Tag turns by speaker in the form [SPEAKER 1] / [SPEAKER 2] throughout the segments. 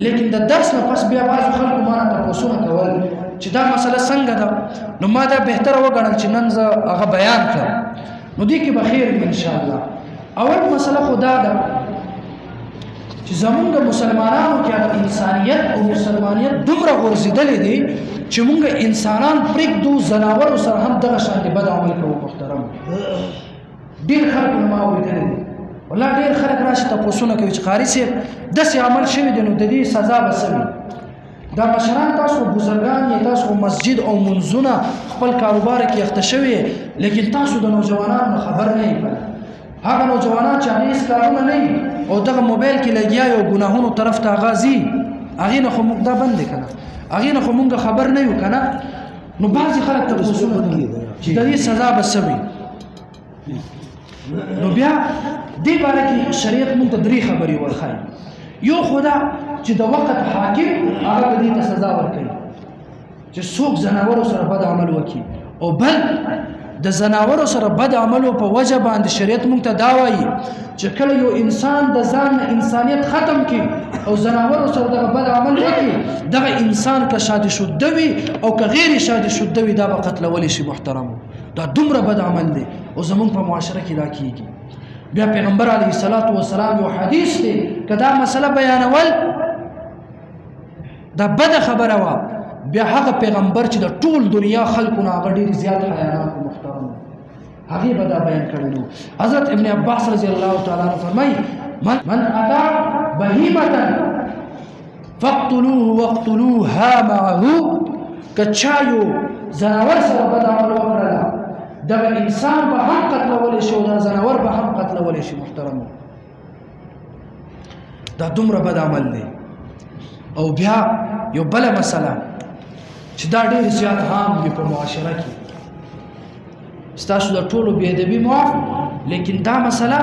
[SPEAKER 1] لیکن د درس نه پس بیا بعضو خلکو ما نه تپوسونه کول چې دا مسله څنګه ده، نو ما دا بهتره وګڼل چې نن زه هغه بیان کړم، نو دې کې به خیر وي انشاءالله. اول مسله خو دا ده چې زمونږ د مسلمانانو کې انسانیت او مسلمانیت دومره غورځېدلی دی چې مونږ انسانان پرېږدو، ځناورو سره هم دغه شانې بد عمل کوو. محترم ډېر خلک ما اورېدلی دي، والله ډېر خلک راشي تپوسونه کوي چې قاري صاحب داسې عمل شوی دی نو د دې سزا به څه وي؟ دا مشران تاسو بزرګان یې، تاسو مسجد او منځونه خپل کاروبار کې اخته شوي، لیکن تاسو د نوجوانانو خبر نه یې. هغه نوجوانان چې هغې هېڅ کارونه نه وي او دغه موبایل کې لګیا یو ګناهونو طرف ته هغه ځي، هغې نه خو موږ دا بند دی که نه، هغې نه خو موږ خبر نه یو که نه. نو بعضې خلک تپوسونه کوي چې د دې سزا به څه وي. نو بیا دې باره کې شریعت موږ ته درې خبرې ورښایي. یو خو دا چې د وخت حاکم هغه به دې ته سزا ورکوي چې څوک ځناورو سره بد عمل وکړي، او بل د ځناورو سره بد عملو په وجه باندې شریعت موږ ته دا وایي چې کله یو انسان د ځان نه انسانیت ختم کړي او ځناورو سره دغه بد عمل وکړي، دغه انسان که شادي شده وي او که غیر شادي شده وي دا به قتلولی شي. محترمو دا دومره بد عمل دی او زمونږ په معاشره کې دا کیږي. بیا پیغمبر علیه الصلاة والسلام یو حدیث دی که دا مسله بیانول دا بده خبره وه، بیا هغه پیغمبر چې د ټول دنیا خلکو نه هغه ډېر زیات حیانات و. محترم هغې به دا بیان کړی نو. حضرت ابن عباس رضی الله تعالی عنه فرمایي من اتا بهیمة فاقتلوه واقتلوها معه، که چا یو ځناور سره بد عمل وکړله دغه انسان به هم قتلولی شي او دا ځناور به هم قتلولی شي. محترمو دا دومره بد عمل دی. او بیا یو بله مسله چې دا ډېر زیات عام وي په معاشره کې، ستاسو د ټولو بې ادبي معاف، لیکن دا مسله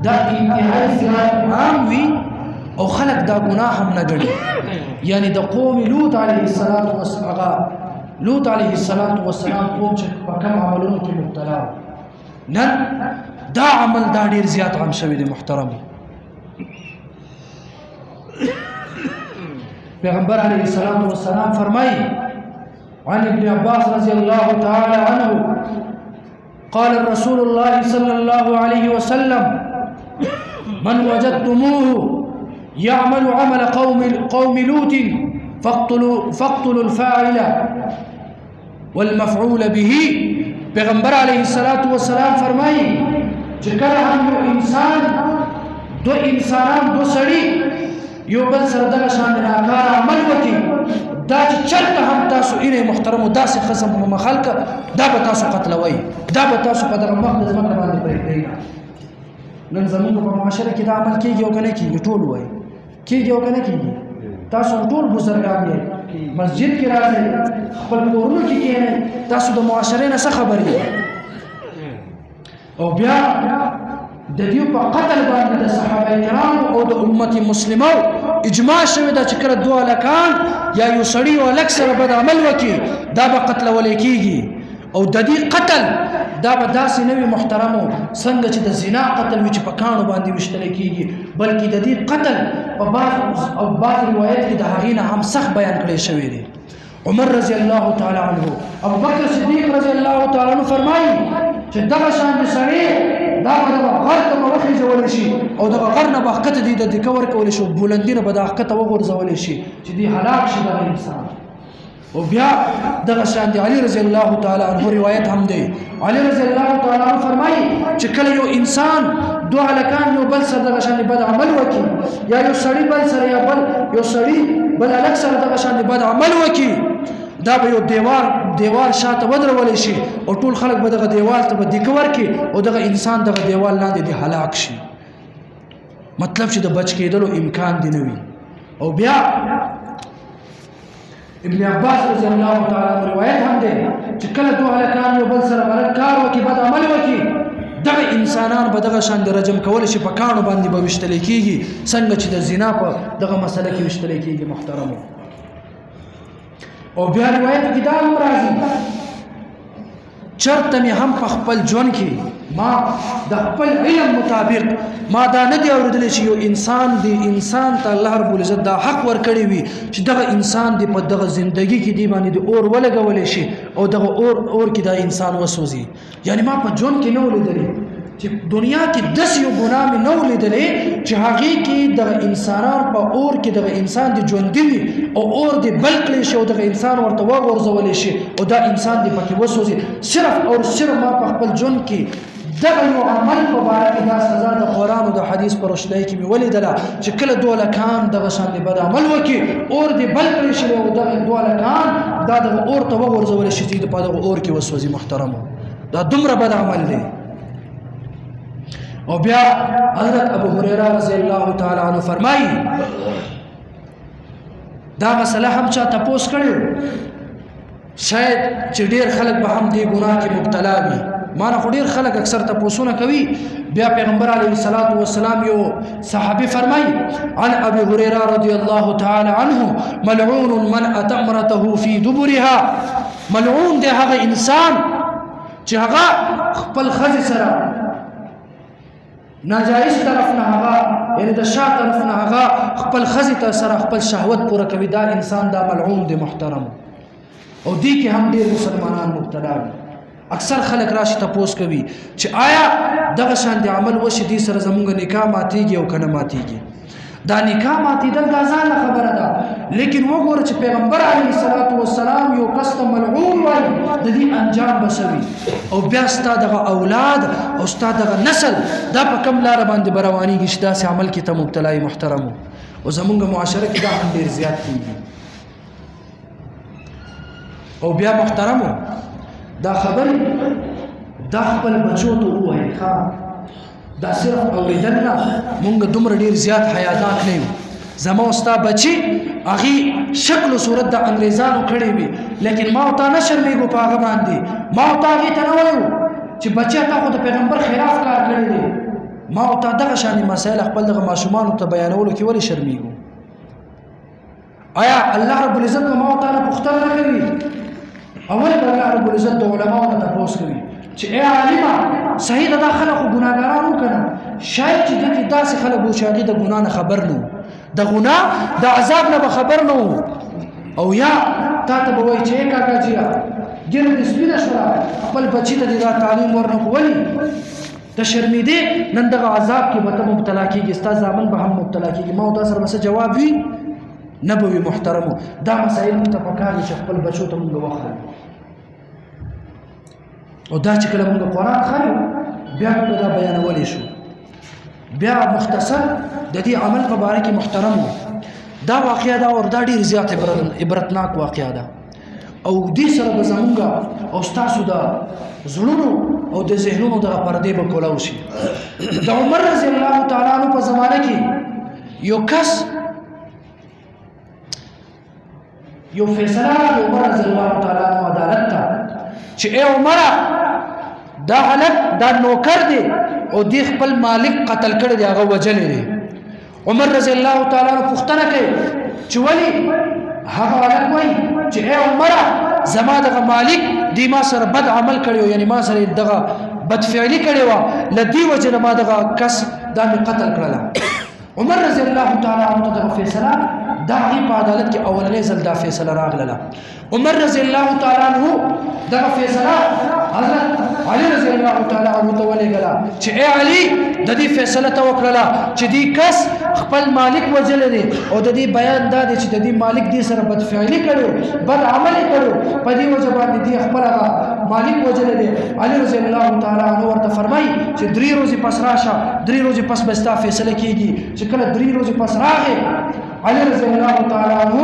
[SPEAKER 1] دا انتهایی زیات عام وي او خلک دا ګناه هم نه ګڼي. یعنی د قوم لوط علیه السلام قوم چې په کوم عملونو کې مبتلا و، نن دا عمل دا ډېر زیات عام شوی دی. محترم پیغمبر علیه السلام فرمایي عن ابن عباس رضی الله تعالی عنه قال رسول الله صلى الله عليه وسلم من وجدتموه يعمل عمل قوم لوط فاقتلوا الفاعل والمفعول به. پیغمبر علیه السلام فرمایي چې کله هم یو انسان دو انسانان دو سړي یو بل سره دغه شان ناکاره عمل وکړي، دا چې چرته هم تاسو اینې محترمو داسې خصم په مخالکه دا به تاسو قتلوئ، دا به تاسو په دغه مقدس ځمکه باندې پرېږدئ. نن زمونږ په معاشره کې دا عمل کېږي او که نه کېږي؟ ټول وایي کېږي او که نه کېږي. تاسو ټول بزرګان یې، مسجد کې راځئ، خپل کورونو کې کښېنئ، تاسو د معاشرې نه څه خبر یې؟ او بیا د دې په قتل باندې د صحابه کرامو او د امت مسلمو اجماع شوی دا چې کله دوه هلکان یا یو سړي یو هلک سره بد عمل وکړي دا به قتلولی کېږي. او د دې قتل دا به داسې نه وي محترمو څنګه چې د زنا قتل وي چې په کاڼو باندې ویشتلی کېږي، بلکې د دې قتل په بعض روایت کې د هغې نه هم سخت بیان کړی شوی دی. عمر رضی الله تعالی عنه، ابوبکر صدیق رضی الله تعالی عنه فرمایي چې دغه شان سړی دا به دغه غر ته به وخېژولی شي او دغه غر نه به ښکته دې د دیکه ورکولی شي او بلندي نه به دا ښکته وغورځولی شي چې دې هلاک شي دغه انسان. او بیا دغه شان دی علي رضی الله تعالی عنه روایت هم دی. علي رضی الله تعالی عنه فرمایي چې کله یو انسان دو هلکان یو بل سره دغه شان بد عمل وکړي، یا یو سړي بل سره یا یو سړي بل هلک سره دغه شان بد عمل وکړي، دا به یو دیوال شاته ودرولی شي او ټول خلک به دغه دیوال ته به دیکه ورکړي او دغه انسان دغه دیوال لاندې د هلاک شي. مطلب چې د بچ کېدلو امکان دی نه وي. او بیا ابن عباس رضی الله تعالی عنه روایت هم دی چې کله دوه هلکان یو بل سره غلط کار وکړي، بد عمل وکړي، دغه انسانان به دغه شان د رجم کولی شي، په کاڼو باندې به ویشتلی کېږي څنګه چې د زنا په دغه مسله کې ویشتلی کېږي. محترمو او بیا روایت کې دا هم راځي چرته مې هم په خپل ژوند کې ما د خپل علم مطابق ما دا نه دی اورېدلی چې یو انسان دی انسان ته الله رب العزت دا حق ورکړی وي چې دغه انسان دی په دغه زندگی کې دی باندې د اور ولګولی شي او دغه اور کې دا انسان وسوځي. یعنی ما په ژوند کې نه ولیدلی چې دنیا کې داسې یو ګناه مې نه ولیدلی چې هغې کې دغه انسانان په اور کې دغه انسان دی ژوندي وي او اور دی بل کړی شي او دغه انسان ورته وغورځولی شي او دا انسان دی پکې وسوځي. صرف او صرف ما په خپل ژوند کې دغه یو عمل په باره کې دا سزا د قرآن او د حدیث په روشنۍ کې مې ولیدله چې کله دوه لکان دغه شانې بد عمل وکړي اور دې بل کړی شي او دغه دوه لکان دا دغه اور ته وغورځولی شي چې په دغه اور کې وسوځي. محترمو دا دومره بد عمل دی. او بیا حضرت ابو هريره رضی الله تعالی عنہ فرمایي دا مسله هم چا تپوس کړی شاید چې ډېر خلک به هم دې ګناه کې مبتلا وي. ما نه خو ډېر خلک اکثر تپوسونه کوي. بیا پیغمبر علیه الصلاۃ والسلام یو صحابي فرمایي عن ابي هريره رضی الله تعالی عنه ملعون من اتى امرته في دبرها ملعون دی هغه انسان چې هغه خپل ښځې سره ناجایز طرف نه هغه یعنی د شا طرف نه هغه خپل ښځې ته سره خپل شهوت پوره کوي. دا انسان دا ملعون دی. محترم او دې کې هم ډېر مسلمانان مبتلا دي. اکثر خلک راشي تپوس کوي چې آیا دغه شان د عمل وشي دې سره زمونږ نکاح ماتېږي او که نه ماتېږي. دا نکاح ماتېدل دا ځانه خبره ده لیکن وګوره چې پیغمبر علیه الصلاۃ والسلام یو کس ته ملعون وایي د دې انجام به څه وي او بیا ستا دغه اولاد او ستا دغه نسل دا په کوم لاره باندې به روانېږي چې داسې عمل کې ته مبتلا یې. محترمو او زمونږ معاشره کې دا هم ډېر زیات کېږي. او بیا محترمو دا خبرې دا خپل بچو ته ووایي دا صرف اورېدل نه مونږ دومره ډېر زیات حیادناک نه یو. زما او ستا بچي هغې شکل و صورت د انګریزانو کړی وي لیکن ما او تا نه شرمېږو په هغه باندې. ما او تا هغې ته نه وایو چې بچیه تا خو د پیغمبر خلاف کار کړی دی. ما او تا دغه شانې مسایل خپل دغه ماشومانو ته بیانولو کې ولې شرمېږو؟ آیا الله رب العزت به ما او تا نه پوښتنه نه کوي؟ اول به الله رب العزت د علماو نه تپوس کوي چې ای عالمه صحیح ده دا خلک خو ګناهګاران وو که نه؟ شاید چې دې کې داسې خلک وو چې هغې د ګناه نه خبر نه وو د ګناه د عذاب نه به خبر نه وو. او یا تا ته به وایي چې ای کاکا جیه ګیره دې سپینه شوه خپل بچي ته دې دا تعلیم ورنکړو ولې د شرمېدې نن دغه عذاب کې به ته مبتلا کېږي ستا زامن به هم مبتلا کېږي. ما او تا سره به څه جواب وي؟ نه به وي. محترمو دا مسایل موږ ته پکار دي چې خپل بچو ته موږ وښایو. او دا چې کله موږ قرآن ښایو بیا موږ دا بیانولی شو. بیا مختصر د دې عمل په باره کې محترمو دا واقعه ده او دا ډېر زیات عبرتناک واقعه ده او دې سره به زمونږ او ستاسو د زړونو او د ذهنونو دغه پردې به کولاو شي. د عمر رضی الله تعالی عنه په زمانه کې یو کس یو فیصله د عمر رضی الله تعالی عنه عدالت ته چې ای عمره دا هلک دا نوکر دی او دی خپل مالک قتل کړی دی هغه وجلی دی. عمر رضی الله تعالی عنه پوښتنه کوي چې ولې؟ هغه هلک وایي چې ای عمره زما دغه مالک دی ما سره بد عمل کړی و یعنی ما سره دغه بدفعلي کړې وه له دې وجې نه ما دغه کس دا مې قتل کړله. عمر رضی الله تعالی عنه دغه فیصله دا په عدالت کې اولنی ځل دا فیصله راغله. عمر رضی الله تعالی عنه دغه فیصله حضرت علي رضی الله تعالی عنه ته ولېږله چې ای علي د دې فیصله ته وکړله چې دې کس خپل مالک وژلی دی او د دې بیان دا دی چې د دې مالک دې سره بدفعلي کړی بد عمل یې کړی په دې وجه باندې دې خپل هغه مالک وژلی دی. علي رضی الله تعالی عنه ورته فرمایي چې 3 ورځې پس راشه 3 ورځې پس به ستا فیصله کېږي. چې کله 3 ورځې پس راغې علي رضی الله تعالی عنه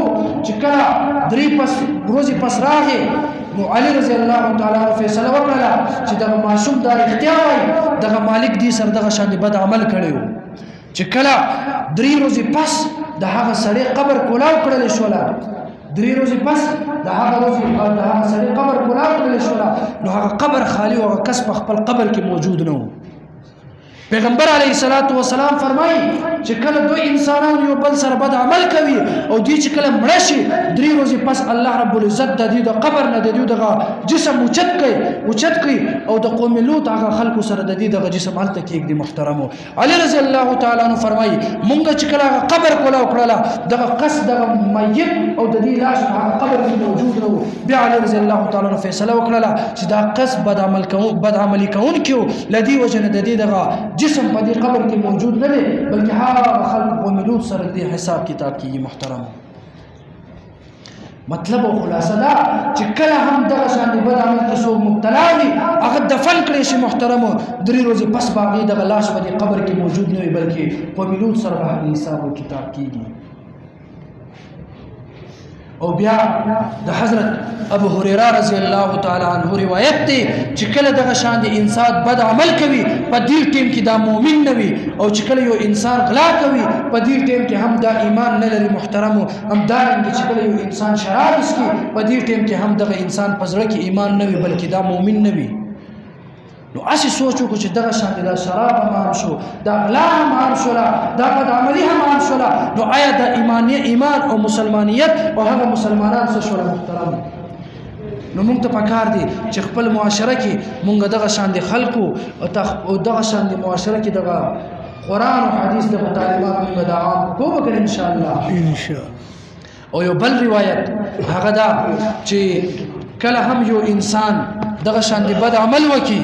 [SPEAKER 1] چې کله 3 ورځې پس راغې نو علي رضی الله تعالی عنه فیصله وکړه چې دغه ماشوم دا اختیار وایي دغه مالک دې سره دغه شان بد عمل کړی و. چې کله 3 ورځې پس د هغه سړي قبر کولاو کړلی شوله 3 ورځې پس د هغه سړي قبر کولاو کړلی شوله نو هغه قبر خالي او هغه کس په خپل قبر کې موجود نه و. پیغمبر علیه الصلاۃ والسلام فرمایي چې کله دوی انسانان یو بل سره بد عمل کوي او دوی چې کله مړه شي 3 ورځې پس الله رب العزت د دې د قبر نه د دې دغه جسم اوچت کوي او د قوم لوط هغه خلکو سره د دې دغه جسم هلته کېږدي. محترمو علي رضی الله تعالی عنہ فرمایي مونږ چې کله هغه قبر کولا وکړله دغه قص دغه میت او د دې لاش هغه قبر کې موجود و. بیا علي رضی الله تعالی عنہ فیصله وکړله چې دا قص بد عملی کوونکي لدی وجه نه د دې دغه جسم په دې قبر کې موجود نه دی بلکې هغه خلق قوم لوط سره دې حساب کتاب کیږي. محترم مطلب او خلاصه دا چې کله هم دغه شان بد عمل کې څوک مبتلا وي هغه دفن کړي شي. محترم 3 ورځې پس باغې دغه لاش په دې قبر کې موجود نه وي بلکې قوم لوط سره به حساب او کتاب کیږي. او بیا د حضرت ابو هريره رضی الله تعالی عنہ روایت دی چې کله دغه شان د انسان بد عمل کوي په دې ټیم کې دا مؤمن نه وي او چې کله یو انسان غلا کوي په دې ټیم کې هم دا ایمان نه لري. محترم هم دا چې کله یو انسان شراب وڅښي په دې ټیم کې هم دغه انسان په زړه کې ایمان نه وي بلکې دا مؤمن نه وي. نو اسی سوچو کو چې دغه شان د شراب هم عام شو دا غلا هم عام شو دا بد عملی هم عام شو نو آیا د ایمان او مسلمانیت او هغه مسلمانان څه شو؟ محترم نو موږ ته پکار دي چې خپل معاشره کې موږ دغه شان د خلکو او دغه شان د معاشره کې دغه قرآن او حدیث د تعلیمات موږ د عام کوو وکړو ان شاء الله. او یو بل روایت هغه دا چې کله هم یو انسان دغه شان د بد عمل وکي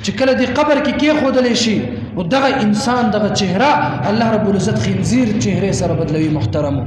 [SPEAKER 1] چې کله دی قبر کې خودلې شي نو دغه انسان دغه چهره الله رب العزت خنزیر چهره سره بدلوي. محترمو